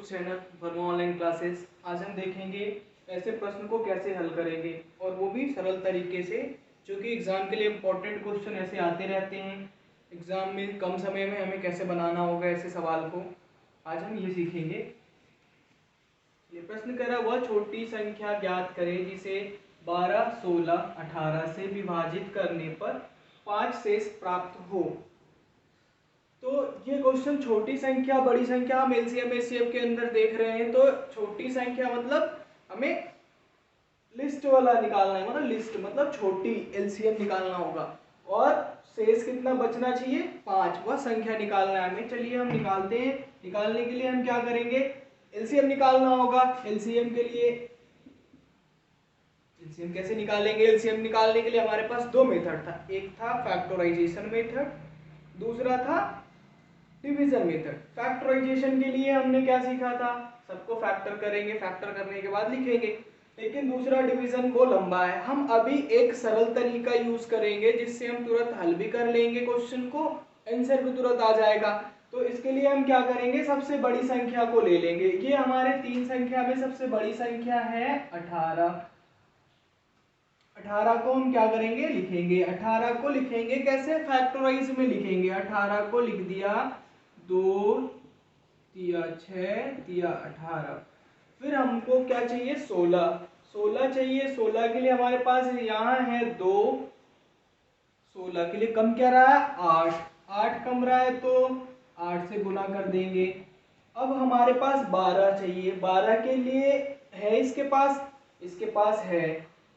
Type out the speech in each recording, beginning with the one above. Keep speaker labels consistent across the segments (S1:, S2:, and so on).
S1: Channel Verma online classes. आज हम देखेंगे ऐसे प्रश्न को कैसे हल करेंगे और वो भी सरल तरीके से, जो कि एग्ज़ाम के लिए इम्पोर्टेंट क्वेश्चन ऐसे आते रहते हैं। एग्ज़ाम में कम समय में हमें कैसे बनाना होगा ऐसे सवाल को, आज हम ये सीखेंगे। ये प्रश्न कह रहा वह छोटी संख्या ज्ञात करें जिसे 12, 16, 18 से विभाजित करने पर 5 शेष प्राप्त हो। तो ये क्वेश्चन छोटी संख्या बड़ी संख्या हम एलसीएम एचसीएफ के अंदर देख रहे हैं। तो छोटी संख्या मतलब हमें लिस्ट वाला निकालना है, मतलब लिस्ट मतलब छोटी एलसीएम निकालना होगा और शेष कितना बचना चाहिए 5, वह संख्या निकालना है हमें। चलिए हम निकालते हैं। निकालने के लिए हम क्या करेंगे, एलसीएम निकालना होगा। एलसीएम के लिए एलसीएम कैसे निकालेंगे, एलसीएम निकालने के लिए हमारे पास दो मेथड था। एक था फैक्टराइजेशन मेथड, दूसरा था डिवीजन मेथड। फैक्टराइजेशन के लिए हमने क्या सीखा था, सबको फैक्टर करेंगे, फैक्टर करने के बाद लिखेंगे। लेकिन दूसरा डिवीजन वो लंबा है। हम अभी एक सरल तरीका यूज करेंगे जिससे हम तुरंत हल भी कर लेंगे क्वेश्चन को, आंसर भी तुरंत आ जाएगा। तो इसके लिए हम क्या करेंगे, सबसे बड़ी संख्या को ले लेंगे। ये हमारे तीन संख्या में सबसे बड़ी संख्या है 18। 18 को हम क्या करेंगे, लिखेंगे। 18 को लिखेंगे कैसे, फैक्टराइज में लिखेंगे। 18 को लिख दिया 2 तिया 6 तिया 18। फिर हमको क्या चाहिए, 16। 16 चाहिए। 16 के लिए हमारे पास यहाँ है 2, 16 के लिए कम क्या रहा है 8, 8 कम रहा है तो 8 से गुना कर देंगे। अब हमारे पास 12 चाहिए। 12 के लिए है इसके पास है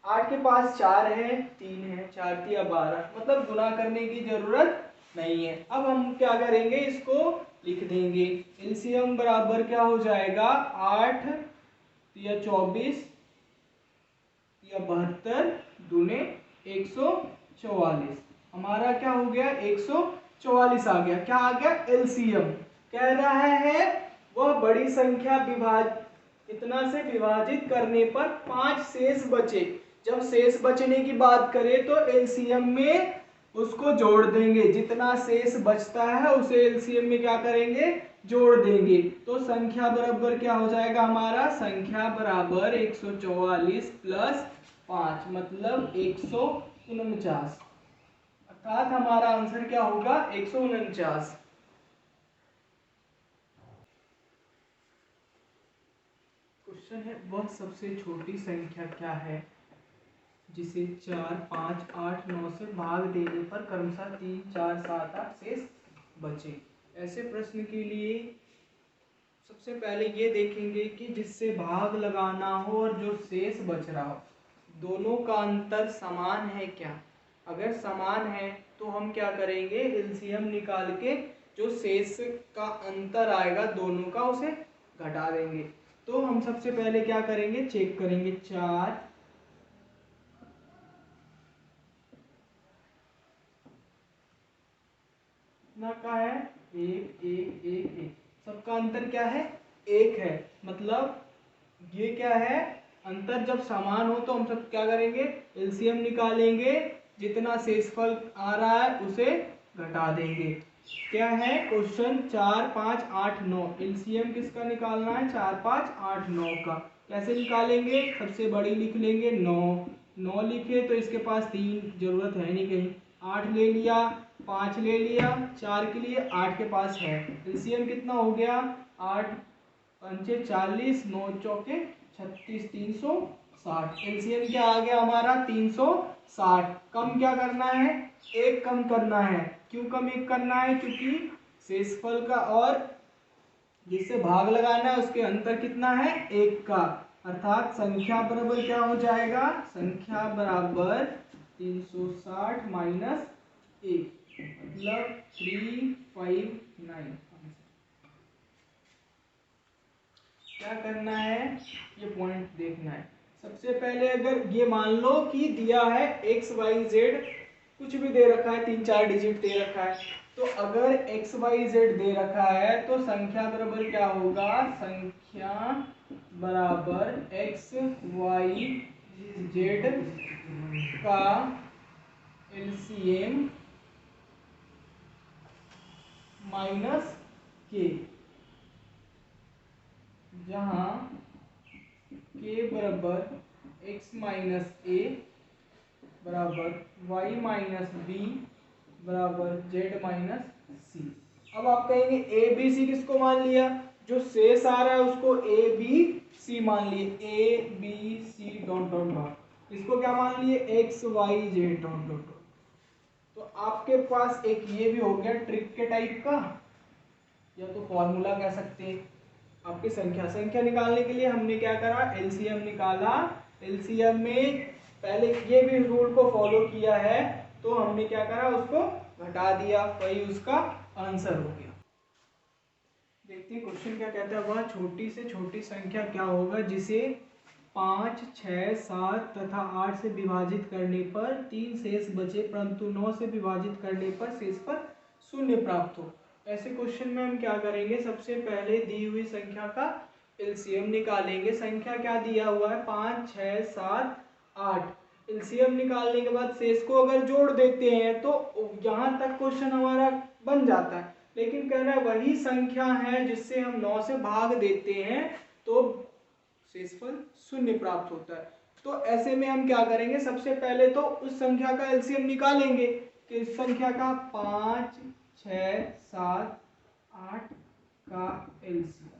S1: 8 के पास 4 है 3 है, 4 तिया 12, मतलब गुना करने की जरूरत नहीं है। अब हम क्या करेंगे, इसको लिख देंगे। एलसीएम बराबर क्या हो जाएगा, 8 तिया 24 तिया 72 दूने 144। हमारा क्या हो गया, 144 आ गया। क्या आ गया, एलसीएम। कह रहा है वह बड़ी संख्या इतना से विभाजित करने पर 5 शेष बचे। जब शेष बचने की बात करें तो एलसीएम में उसको जोड़ देंगे। जितना शेष बचता है उसे एलसीएम में क्या करेंगे, जोड़ देंगे। तो संख्या बराबर क्या हो जाएगा हमारा, संख्या बराबर 144 प्लस 5 मतलब 149। अर्थात हमारा आंसर क्या होगा, 149। क्वेश्चन है वह सबसे छोटी संख्या क्या है जिसे 4, 5, 8, 9 से भाग देने पर क्रमशः 3, 4, 7, 8 शेष बचे। ऐसे प्रश्न के लिए सबसे पहले ये देखेंगे कि जिससे भाग लगाना हो और जो शेष बच रहा हो, दोनों का अंतर समान है क्या। अगर समान है तो हम क्या करेंगे, एलसीएम निकाल के जो शेष का अंतर आएगा दोनों का उसे घटा देंगे। तो हम सबसे पहले क्या करेंगे, चेक करेंगे। 4 ना का है 1 1 1 1, सबका अंतर क्या है, 1 है। मतलब ये क्या है, अंतर जब समान हो तो हम सब क्या करेंगे, एलसीएम निकालेंगे। जितना शेषफल आ रहा है उसे घटा देंगे। क्या है क्वेश्चन, 4, 5, 8, 9, एलसीएम किसका निकालना है, 4, 5, 8, 9 का। कैसे निकालेंगे, सबसे बड़ी लिख लेंगे 9। 9 लिखे तो इसके पास 3 जरूरत है नहीं कहीं, 8 ले लिया, 5 ले लिया, 4 के लिए 8 के पास है। एलसीएम कितना हो गया, 8 पंचे 40, 9 चौके 36, 360। एलसीएम क्या आ गया हमारा, 360। कम क्या करना है, 1 कम करना है। क्यों कम 1 करना है, क्योंकि शेषफल का और जिससे भाग लगाना है उसके अंतर कितना है, 1 का। अर्थात संख्या बराबर क्या हो जाएगा, संख्या बराबर 360 माइनस 1 मतलब 359। क्या करना है, ये पॉइंट देखना है। सबसे पहले अगर ये मान लो कि दिया है एक्स वाई जेड, कुछ भी दे रखा है, 3 4 डिजिट दे रखा है। तो अगर एक्स वाई जेड दे रखा है तो संख्या बराबर क्या होगा, संख्या बराबर एक्स वाई जेड का एलसीएम माइनस के। जहाँ k बराबर x माइनस ए बराबर y माइनस बी बराबर z माइनस सी। अब आप कहेंगे ए बी सी किसको मान लिया, जो शेष आ रहा है उसको ए बी सी मान लिए, A B C dot dot dot, इसको क्या मान लिए X Y Z dot dot dot. तो आपके पास एक ये भी हो गया ट्रिक के टाइप का, या तो फॉर्मूला कह सकते हैं। आपकी संख्या निकालने के लिए हमने क्या करा, एलसीएम निकाला। एलसीएम में पहले ये भी रूल को फॉलो किया है, तो हमने क्या करा, उसको घटा दिया, वही उसका आंसर हो गया। देखते हैं क्वेश्चन क्या कहता है। वह छोटी से छोटी संख्या क्या होगा जिसे 5, 6, 7 तथा 8 से विभाजित करने पर 3 शेष बचे, परंतु 9 से विभाजित करने पर शेष पर 0 प्राप्त हो। ऐसे क्वेश्चन में हम क्या करेंगे, सबसे पहले दी हुई संख्या का एलसीएम निकालेंगे। संख्या क्या दिया हुआ है, 5, 6, 7, 8। एलसीएम निकालने के बाद शेष को अगर जोड़ देते हैं तो यहाँ तक क्वेश्चन हमारा बन जाता है। लेकिन कह रहा है वही संख्या है जिससे हम 9 से भाग देते हैं तो शेषफल 0 प्राप्त होता है। तो ऐसे में हम क्या करेंगे, सबसे पहले तो उस संख्या का एलसीएम निकालेंगे कि इस संख्या का 5, 6, 7, 8 का एलसीएम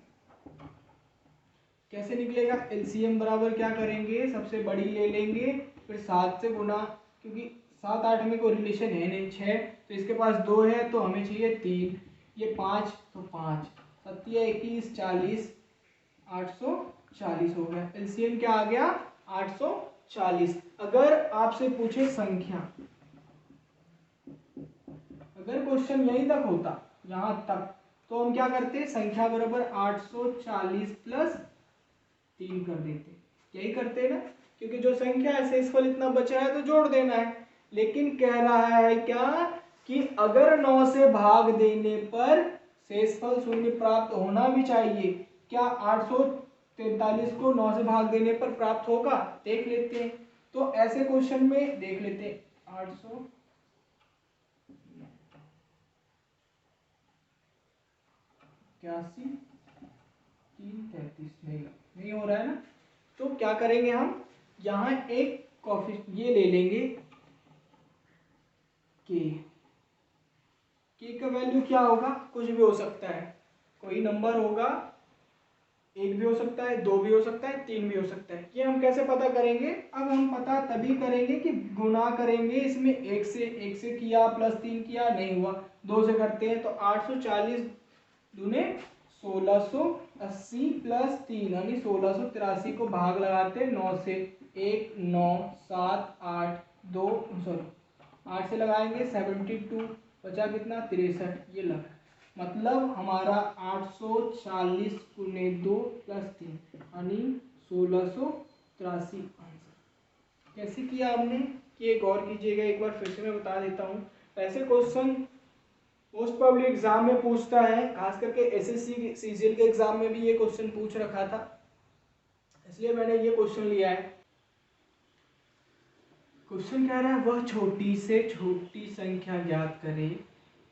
S1: कैसे निकलेगा। एलसीएम बराबर क्या करेंगे, सबसे बड़ी ले लेंगे, फिर 7 से गुना, क्योंकि 7, 8 में कोई रिलेशन है नहीं, 6 तो इसके पास 2 है तो हमें चाहिए 3, ये 5 तो 5, 7 21 40, 840 हो गया। एलसीएम क्या आ गया, 840। अगर आपसे पूछे संख्या, अगर क्वेश्चन यहीं तक होता, यहां तक, तो हम क्या करते, संख्या बराबर 840 प्लस 3 कर देते, यही करते हैं ना, क्योंकि जो संख्या है शेषफल इतना बचा है तो जोड़ देना है। लेकिन कह रहा है क्या कि अगर 9 से भाग देने पर शेषफल 0 प्राप्त होना भी चाहिए। क्या 843 को 9 से भाग देने पर प्राप्त होगा, देख लेते हैं। तो ऐसे क्वेश्चन में देख लेते हैं, 800 81 333 नहीं हो रहा है ना। तो क्या करेंगे हम, यहाँ एक कॉफी ये ले लेंगे, के का वैल्यू क्या होगा, कुछ भी हो सकता है, कोई नंबर होगा, 1 भी हो सकता है, 2 भी हो सकता है, 3 भी हो सकता है। ये हम कैसे पता करेंगे, अब हम पता तभी करेंगे कि गुना करेंगे, इसमें 1 से किया प्लस 3 किया, नहीं हुआ, 2 से करते हैं तो 840 दूने 1680 प्लस 3 यानी 1683 को भाग लगाते 9 से, 1 9 7 8 2 सॉरी 8 से लगाएंगे 72, बचा कितना 63, ये लगा, मतलब हमारा 840 गुने 2 प्लस 3 यानी 1683 आंसर। कैसे किया हमने, ये गौर कीजिएगा, एक बार फिर से मैं बता देता हूँ। ऐसे क्वेश्चन मोस्ट प्रोबेबली एग्जाम में पूछता है, खास करके एसएससी सीजीएल के एग्जाम में भी ये क्वेश्चन पूछ रखा था, इसलिए मैंने ये क्वेश्चन लिया है। क्वेश्चन कह रहा है वह छोटी से छोटी संख्या ज्ञात करें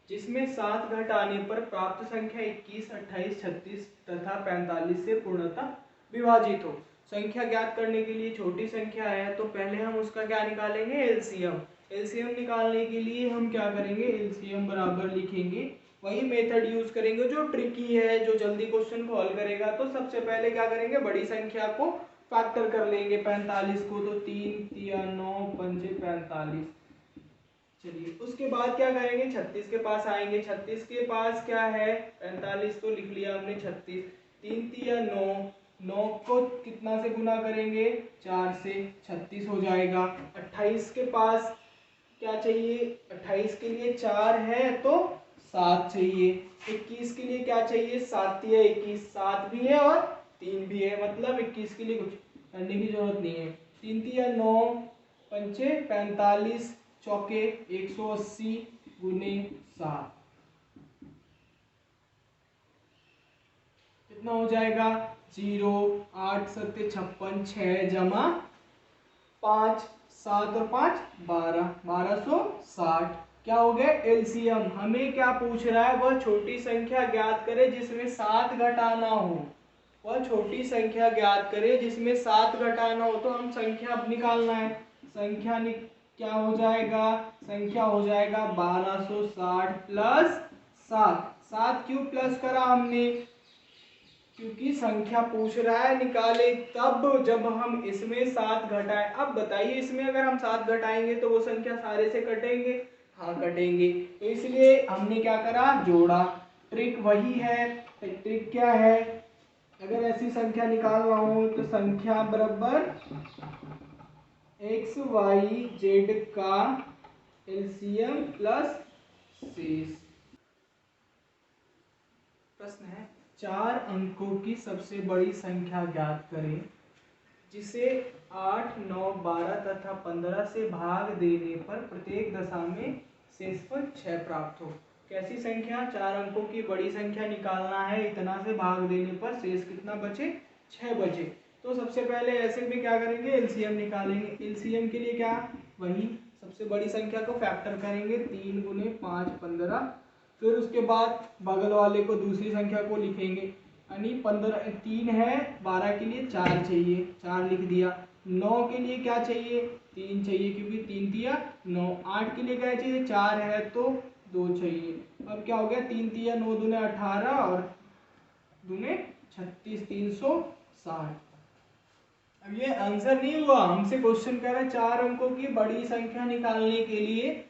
S1: जिसमें 7 घटाने पर प्राप्त संख्या 21, 28, 36 तथा 45 से पूर्णतः विभाजित हो। संख्या ज्ञात करने के लिए छोटी संख्या है तो पहले हम उसका क्या निकालेंगे, एलसीएम। एलसीएम निकालने के लिए हम क्या करेंगे, एलसीएम बराबर लिखेंगे, वही मेथड यूज करेंगे जो ट्रिकी है, जो जल्दी क्वेश्चन को हल करेगा। तो सबसे पहले क्या करेंगे, बड़ी संख्या को फैक्टर कर लेंगे, 45 को, तो 3 3 9 5 45। चलिए उसके बाद क्या करेंगे, 36 के पास आएंगे, 36 के पास क्या है 45 तो लिख लिया हमने, 36 3 3 9 9 को कितना से गुना करेंगे, 4 से, 36 हो जाएगा। 28 के पास क्या चाहिए, 28 के लिए 4 है तो 7 चाहिए। 21 के लिए क्या चाहिए, 7 या 21, 7 भी है और 3 भी है, मतलब 21 के लिए कुछ करने की जरूरत नहीं है। 3 3 9 पंचे 45 चौके 180 गुने 7 कितना हो जाएगा, 0 8 7 56 6 जमा 5 7 और 5 12 1260। क्या हो गया एलसीएम। हमें क्या पूछ रहा है, वह छोटी संख्या ज्ञात करे जिसमें 7 घटाना हो, वह छोटी संख्या ज्ञात करें जिसमें 7 घटाना हो। तो हम संख्या अब निकालना है। संख्या क्या हो जाएगा? संख्या हो जाएगा 1260 प्लस 7। 7 क्यों प्लस करा हमने? क्योंकि संख्या पूछ रहा है निकाले तब जब हम इसमें 7 घटाएं। अब बताइए इसमें अगर हम 7 घटाएंगे तो वो संख्या सारे से कटेंगे? हाँ कटेंगे। तो इसलिए हमने क्या करा? जोड़ा। ट्रिक वही है। ट्रिक क्या है? अगर ऐसी संख्या निकाल रहा हूं तो संख्या बराबर एक्स वाई जेड का एलसीएम प्लस शेष। प्रश्न है 4 अंकों की सबसे बड़ी संख्या ज्ञात करें जिसे 8, 9, 12 तथा 15 से भाग देने पर प्रत्येक दशा में शेषफल 6 प्राप्त हो। कैसी संख्या? 4 अंकों की बड़ी संख्या निकालना है, इतना से भाग देने पर शेष कितना बचे? 6 बचे। तो सबसे पहले ऐसे में क्या करेंगे? एलसीएम निकालेंगे। एलसीएम के लिए क्या? वही सबसे बड़ी संख्या को फैक्टर करेंगे, 3 गुने 5 15। फिर उसके बाद बगल वाले को दूसरी संख्या को लिखेंगे, यानी 15 3 है, 12 के लिए 4 चाहिए, 4 लिख दिया। 9 के लिए क्या चाहिए? 3 चाहिए क्योंकि 3 तिया 9। 8 के लिए क्या चाहिए? 4 है तो 2 चाहिए। अब क्या हो गया? 3 तिया 9 दूने 18 और दूने 36, 360। अब ये आंसर नहीं हुआ, हमसे क्वेश्चन कर रहा है 4 अंकों की बड़ी संख्या निकालने के लिए।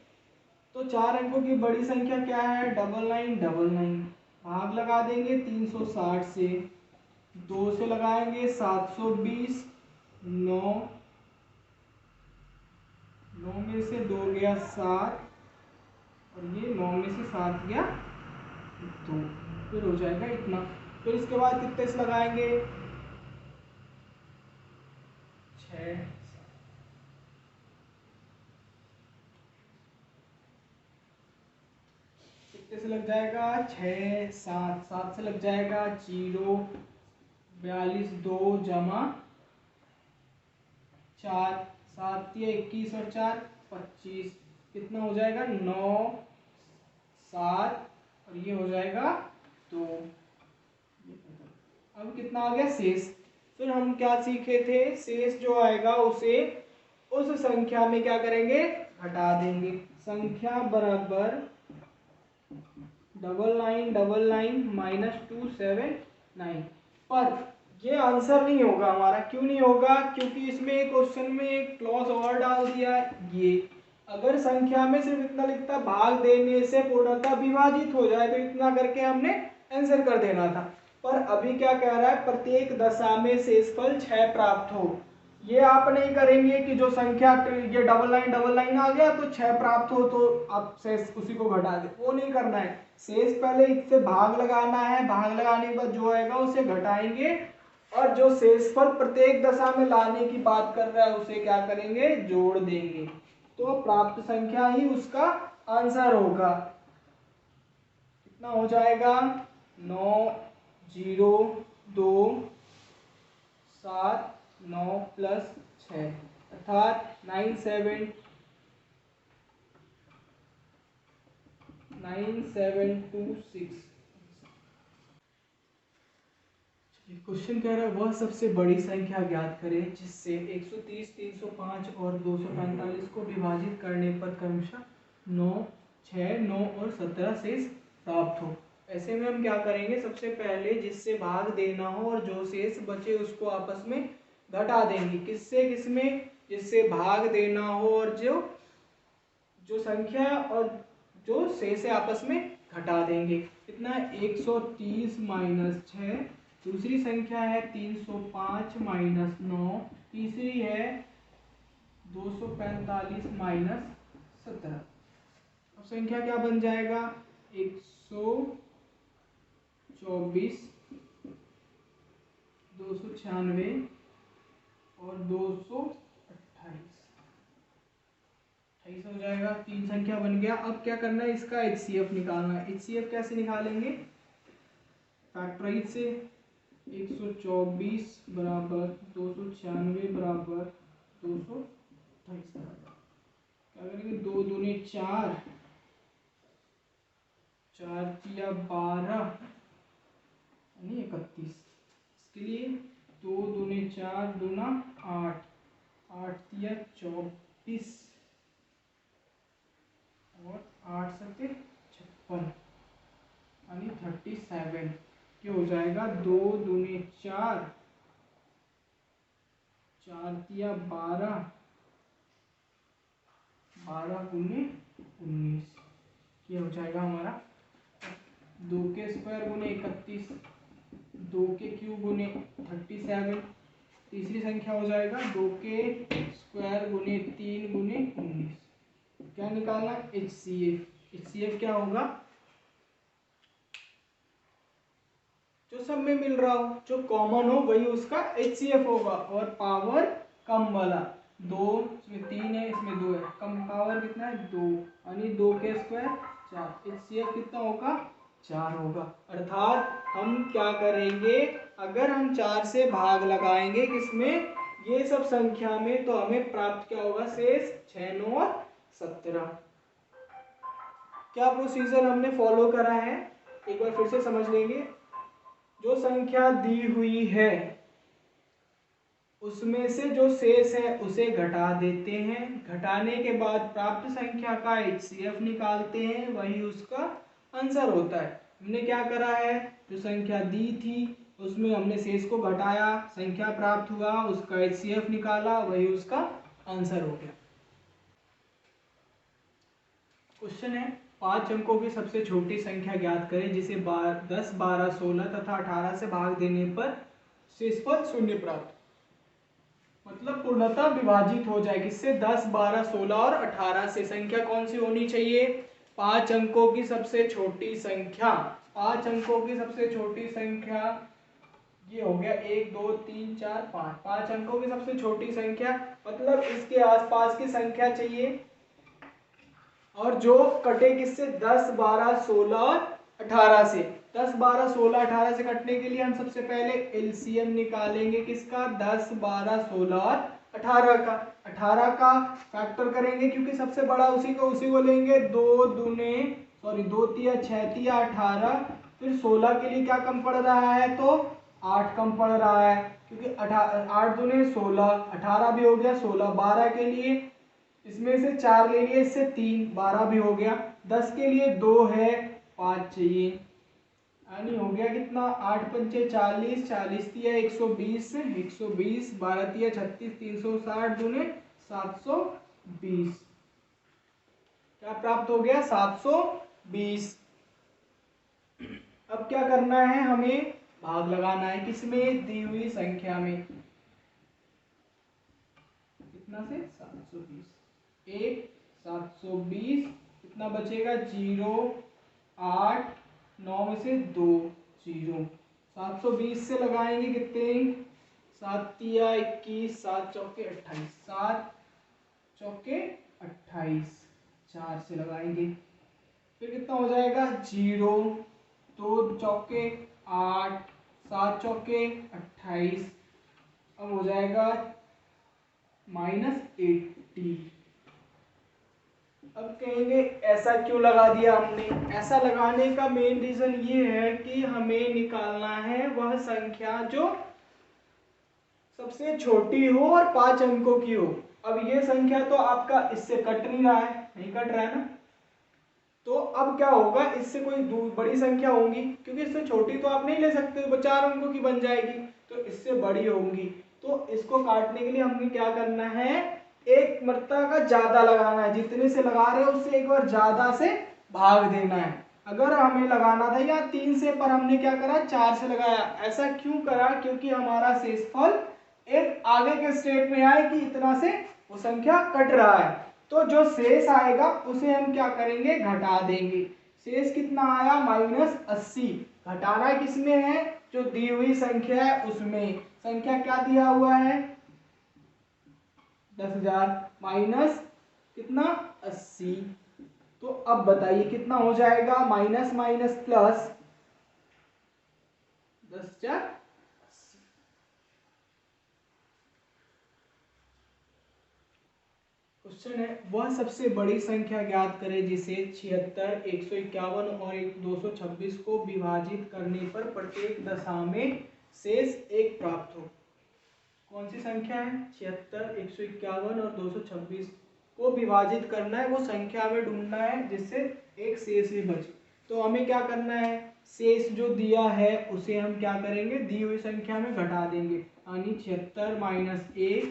S1: तो 4 अंकों की बड़ी संख्या क्या है? 9999। भाग लगा देंगे 360 से, 2 से लगाएंगे 720, 9 में से 2 गया 7 और ये 9 में से 7 गया 2। फिर हो जाएगा इतना। फिर इसके बाद कितने से लगाएंगे? 6 कितने से लग जाएगा? 6 7 7 से लग जाएगा 0 42 2 जमा 4 7 या 21 और 4 25। कितना हो जाएगा? 9 7 और ये हो जाएगा 2। अब कितना आ गया? शेष। फिर हम क्या सीखे थे? शेष जो आएगा उसे उस संख्या में क्या करेंगे? घटा देंगे। संख्या बराबर 9999 माइनस 279। पर ये आंसर नहीं होगा हमारा। क्यों नहीं होगा? क्योंकि इसमें क्वेश्चन में एक क्लॉज और डाल दिया है। ये अगर संख्या में सिर्फ इतना लिखता भाग देने से पूर्णतः विभाजित हो जाए तो इतना करके हमने आंसर कर देना था। पर अभी क्या कह रहा है? प्रत्येक दशा में शेषफल 6 प्राप्त हो। ये आप नहीं करेंगे कि जो संख्या ये 9999 आ गया तो 6 प्राप्त हो तो आप शेष उसी को घटा दे, वो नहीं करना है। शेष पहले इससे भाग लगाना है, भाग लगाने के बाद जो आएगा उसे घटाएंगे और जो शेषफल प्रत्येक दशा में लाने की बात कर रहा है उसे क्या करेंगे? जोड़ देंगे। तो प्राप्त संख्या ही उसका आंसर होगा। कितना हो जाएगा? 9 0 2 7 9 प्लस 6 अर्थात 9726। क्वेश्चन कह रहा है वह सबसे बड़ी संख्या ज्ञात करें जिससे 130 305 और 245 को विभाजित करने पर क्रमशः 9 6 9 और 17 शेष प्राप्त हो। ऐसे में हम क्या करेंगे? सबसे पहले जिससे भाग देना हो और जो शेष बचे उसको आपस में घटा देंगे। किससे किसमें? जिससे भाग देना हो और जो जो संख्या और जो शेष है आपस में घटा देंगे। कितना? 130 माइनस 6, दूसरी संख्या है 305 माइनस 9, तीसरी है 245 माइनस 17। अब संख्या क्या बन जाएगा? 124 296 और 228 हो जाएगा। 3 संख्या बन गया। अब क्या करना है? इसका HCF निकालना है। HCF कैसे निकालेंगे? फैक्टराइज से 124 बराबर 296 बराबर 228 बराबर क्या करेंगे? 2 दूनी 4 4 तिया 12 यानी 31। इसलिए 2 दूने 4 दूना 8, 8 तिया 24 और 8 सत्ते 56 यानी 37। ये हो जाएगा 2 दूने 4, 4 तिया 12, 12 गुने 19। ये हो जाएगा हमारा 2 के स्क्वायर गुने 31, 2 के क्यूब गुने 37। तीसरी संख्या हो जाएगा 2 के स्क्वायर गुने 3 गुने 19। क्या निकालना? HCF। HCF क्या होगा? जो सब में मिल रहा हो, जो कॉमन हो वही उसका HCF होगा। और पावर कम वाला 2, इसमें 3 है, इसमें 2 है, कम पावर कितना है? 2, यानी 2 के स्क्वायर 4। HCF कितना होगा? 4 होगा। अर्थात हम क्या करेंगे, अगर हम 4 से भाग लगाएंगे किसमें? ये सब संख्या में, तो हमें प्राप्त क्या होगा? शेष 6, 9 और 17। क्या प्रोसीजर हमने फॉलो करा है एक बार फिर से समझ लेंगे। जो संख्या दी हुई है उसमें से जो शेष है उसे घटा देते हैं, घटाने के बाद प्राप्त संख्या का HCF निकालते हैं, वही उसका आंसर होता है। हमने क्या करा है, जो संख्या दी थी उसमें हमने शेष को घटाया, संख्या प्राप्त हुआ, उसका HCF निकाला, वही उसका आंसर हो गया। क्वेश्चन है 5 अंकों की सबसे छोटी संख्या ज्ञात करें जिसे 10, 12, 16 तथा 18 से भाग देने पर शेषफल शून्य प्राप्त, मतलब पूर्णतः विभाजित हो जाए। किससे? 10, 12, 16 और 18 से। संख्या कौन सी होनी चाहिए? 5 अंकों की सबसे छोटी संख्या। 5 अंकों की सबसे छोटी संख्या ये हो गया 1, 2, 3, 4, 5। 5 अंकों की सबसे छोटी संख्या मतलब इसके आसपास की संख्या चाहिए। और जो कटे किससे? 10, 12, 16 और 18 से। 10, 12, 16, 18 से कटने के लिए हम सबसे पहले एलसीएम निकालेंगे। किसका? 10, 12, 16 और 18 का। 18 का फैक्टर करेंगे क्योंकि सबसे बड़ा उसी को लेंगे। 2 तिया 6 तिया 18। फिर 16 के लिए क्या कम पड़ रहा है? तो 8 कम पड़ रहा है क्योंकि 8 दूने 16, 18 भी हो गया। 16, 12 के लिए इसमें से 4 ले लिए, इससे 3, 12 भी हो गया। 10 के लिए 2 है, 5 चाहिए, यानी हो गया कितना? 8 पंचे 40, 40 तिया 120, 120, 12 तिया 36, 360 दूने 720। क्या प्राप्त हो गया? 720। अब क्या करना है? हमें भाग लगाना है। किसमें? दी हुई संख्या में। कितना से? 720। 1, 720, कितना बचेगा? 0, 8, 9 में से 2 0। 720 से लगाएंगे कितने? 7 तिया 21, 7 चौके 28, 7 चौके 28, 4 से लगाएंगे। फिर कितना हो जाएगा? 0, 2 चौके 8, 7 चौके 28। अब हो जाएगा -80। अब कहेंगे ऐसा क्यों लगा दिया हमने? ऐसा लगाने का मेन रीजन ये है कि हमें निकालना है वह संख्या जो सबसे छोटी हो और 5 अंकों की हो। अब ये संख्या तो आपका इससे कट नहीं रहा है, नहीं कट रहा है ना, तो अब क्या होगा? इससे कोई बड़ी संख्या होगी, क्योंकि इससे छोटी तो आप नहीं ले सकते, वो 4 अंकों की बन जाएगी, तो इससे बड़ी होंगी। तो इसको काटने के लिए हमें क्या करना है? एक मर्तबा का ज्यादा लगाना है। जितने से लगा रहे हो उससे एक बार ज्यादा से भाग देना है। अगर हमें लगाना था या 3 से, पर हमने क्या करा? 4 से लगाया। ऐसा क्यों करा? क्योंकि हमारा शेषफल एक आगे के स्टेप में आए कि इतना से वो संख्या कट रहा है, तो जो शेष आएगा उसे हम क्या करेंगे? घटा देंगे। शेष कितना आया? -80। घटाना किसमें है? जो दी हुई संख्या है उसमें। संख्या क्या दिया हुआ है? 10,000 माइनस कितना? 80। तो अब बताइए कितना हो जाएगा? Minus minus plus 10,000। क्वेश्चन है वह सबसे बड़ी संख्या ज्ञात करें जिसे 76, 151 और 226 को विभाजित करने पर प्रत्येक दशा में शेष 1 प्राप्त हो। कौन सी संख्या है? 76, 151 और 226 को विभाजित करना है, वो संख्या में ढूंढना है जिससे एक शेष भी बचे। तो हमें क्या करना है, शेष जो दिया है उसे हम क्या करेंगे, दी हुई संख्या में घटा देंगे, यानी 76 माइनस 1,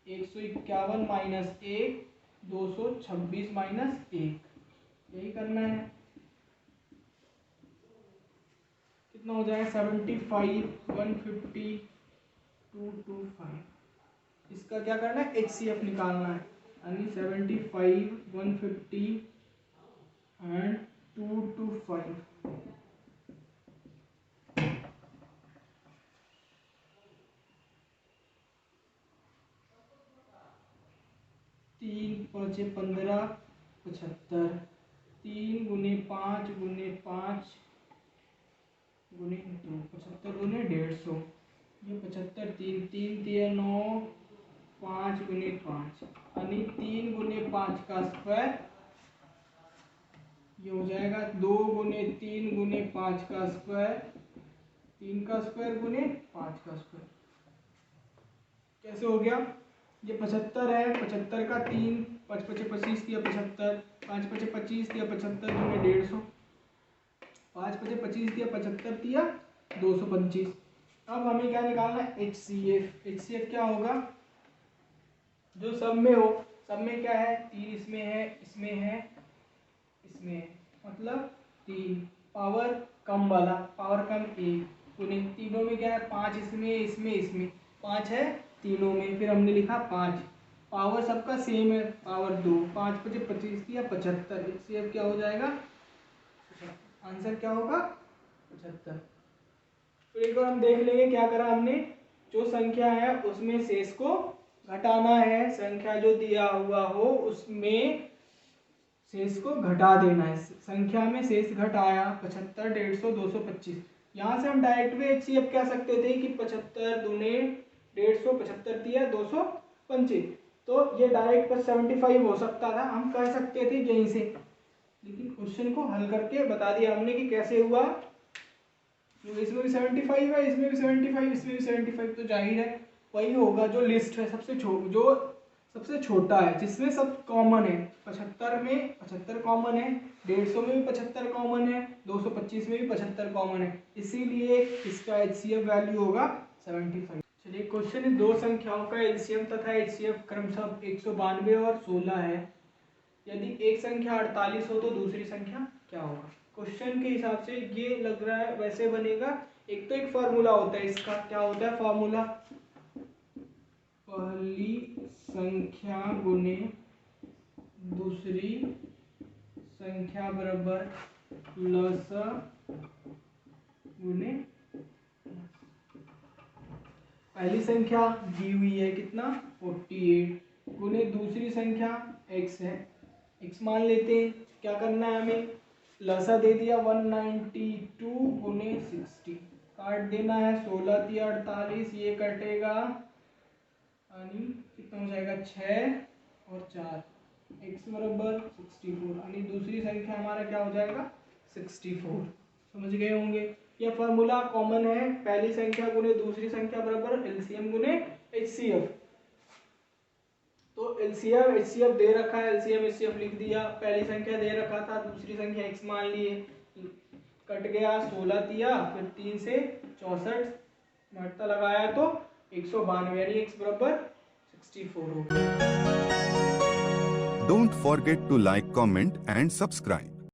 S1: 151 माइनस 1, 226 माइनस 1, यही करना है। कितना हो जाएगा? 75, 150, 225। इसका क्या करना है, HCF निकालना है, यानी 75, 150 एंड 225। 3 5 15, 75, 3 गुने 5 गुने 5 गुने 2, 75 गुने 150, ये 75, 3 3 3 9, 5 गुने 5, यानी 3 गुने 5 का स्क्वायर, ये हो जाएगा 2 गुने 3 गुने 5 का स्क्वायर, 3 का स्क्वायर गुने 5 का स्क्वायर। कैसे हो गया? ये 75 है, 75 का 3, 5 5 25 दिया 75, 5 5 25 दिया 75 गुने 150, 5 5 25 दिया 75 दिया 225। अब हमें क्या निकालना है? HCF। HCF क्या होगा? जो सब में हो, सब में क्या है, 3 इसमें है, इसमें है, इसमें है, मतलब 3 पावर कम वाला, पावर कम 1 गुने तीनों में क्या है, 5 इसमें, इसमें, इसमें 5 है तीनों में, फिर हमने लिखा 5, पावर सबका सेम है, पावर 2, 5 5 25 या 75। इससे अब क्या हो जाएगा, आंसर क्या होगा? 75। तो एक बार हम देख लेंगे क्या करा हमने, जो संख्या है उसमें शेष को घटाना है, संख्या जो दिया हुआ हो उसमें शेष को घटा देना है। संख्या में शेष घटाया 75, 150, 225। यहाँ से हम डायरेक्ट भी HCF कह सकते थे कि 75 दूने 150, 75 दिया 225, तो ये डायरेक्ट 75 हो सकता था, हम कह सकते थे यहीं से, लेकिन क्वेश्चन को हल करके बता दिया हमने कि कैसे हुआ। तो इसमें भी 75 है, इसमें भी 75, इसमें भी 75, तो जाहिर है वही होगा जो लिस्ट है सबसे छोटा है, जिसमें सब कॉमन है। 75 में 75 कॉमन है, 150 में भी 75 कॉमन है, 225 में भी 75 कॉमन है, इसीलिए इसका HCF वैल्यू होगा 75। चलिए क्वेश्चन है, दो संख्याओं का LCM तथा HCF क्रमशः 192 और 16 है। यदि एक संख्या 48 हो तो दूसरी संख्या क्या होगा? क्वेश्चन के हिसाब से ये लग रहा है वैसे बनेगा। एक तो एक फार्मूला होता है इसका, क्या होता है फार्मूला, पहली संख्या गुने दूसरी संख्या बराबर लसा गुने, पहली संख्या दी हुई है कितना 48 गुने दूसरी संख्या x है, x मान लेते हैं। क्या करना है हमें, लसा दे दिया 192 गुने 60, काट देना है 16 दिया 48, ये कटेगा यानी कितना हो जाएगा 6 और 4, x बराबर 64, यानी दूसरी संख्या हमारा क्या हो जाएगा 64। समझ गए होंगे, यह फॉर्मूला कॉमन है, पहली संख्या गुने दूसरी संख्या बराबर LCM गुने HCF। तो LCM HCF दे रखा है, LCM HCF लिख दिया, पहली संख्या दे रखा था, दूसरी संख्या x मान लिए, कट गया 16 दिया, फिर 3 से 64 घटता लगाया तो 192, यानी x बराबर 64 हो गया।
S2: Don't forget to like, comment and subscribe.